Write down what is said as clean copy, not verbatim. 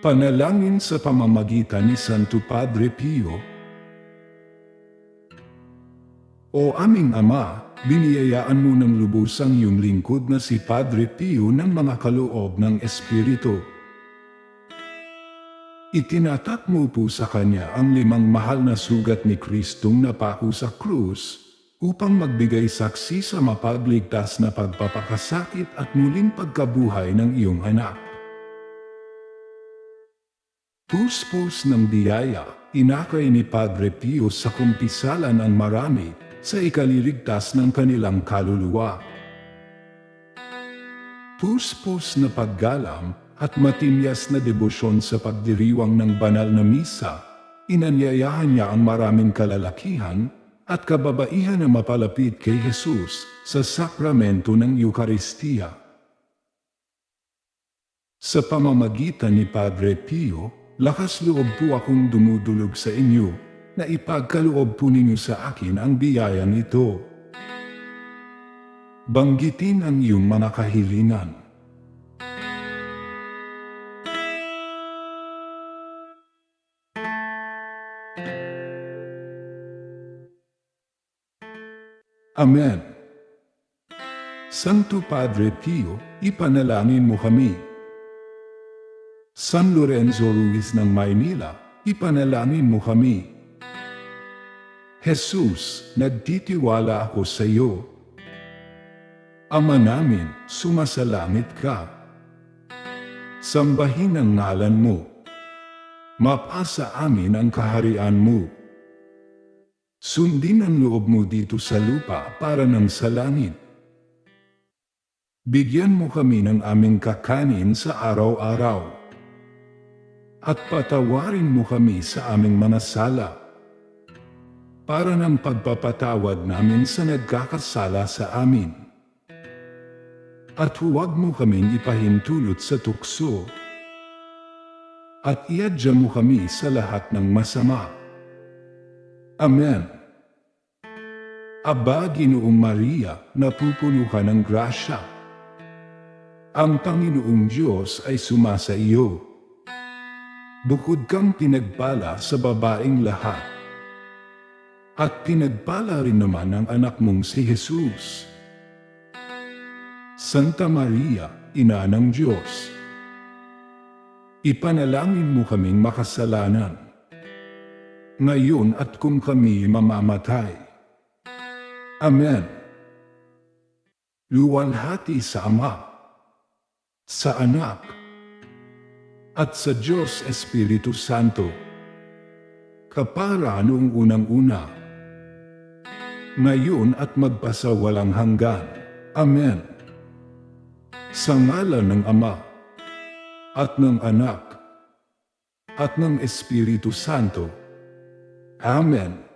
Panalangin sa pamamagitan ni Santo Padre Pio. O aming Ama, biniyayaan mo ng lubos ang iyong lingkod na si Padre Pio ng mga kaloob ng Espiritu. Itinatak mo po sa kanya ang 5 mahal na sugat ni Kristong napako sa krus, upang magbigay saksi sa mapagligtas na pagpapakasakit at muling pagkabuhay ng iyong anak. Puspos ng biyaya, inakay ni Padre Pio sa kumpisalan ang marami sa ikaliligtas ng kanilang kaluluwa. Puspos na paggalang at matimyas na debosyon sa pagdiriwang ng banal na misa, inanyayahan niya ang maraming kalalakihan at kababaihan na mapalapit kay Jesus sa sakramento ng Eucharistia. Sa pamamagitan ni Padre Pio, lakas loob po akong dumudulog sa inyo, na ipagkaloob po ninyo sa akin ang biyayang ito. Banggitin ang iyong mga kahilingan. Amen. Santo Padre Pio, ipanalangin mo kami. San Lorenzo Ruiz ng Maynila, ipanalangin mo kami. Jesus, nagtitiwala ako sa iyo. Ama namin, sumasalangit ka. Sambahin ang ngalan mo. Mapasa amin ang kaharian mo. Sundin ang loob mo dito sa lupa para ng sa langit. Bigyan mo kami ng aming kakanin sa araw-araw. At patawarin mo kami sa aming mga sala, para ng pagpapatawad namin sa nagkakasala sa amin. At huwag mo kaming ipahintulot sa tukso, at iadya mo kami sa lahat ng masama. Amen. Aba, Ginoong Maria, napupuno ka ng grasya. Ang Panginoong Diyos ay sumasa iyo. Bukod kang pinagpala sa babaeng lahat. At pinagpala rin naman ang anak mong si Jesus. Santa Maria, Ina ng Diyos, ipanalangin mo kaming makasalanan, ngayon at kung kami mamamatay. Amen. Luwalhati sa Ama, sa Anak, at sa Diyos Espiritu Santo, kapara noong unang-una, ngayon at magpasawalang hanggan. Amen. Sa ngalan ng Ama, at ng Anak, at ng Espiritu Santo. Amen.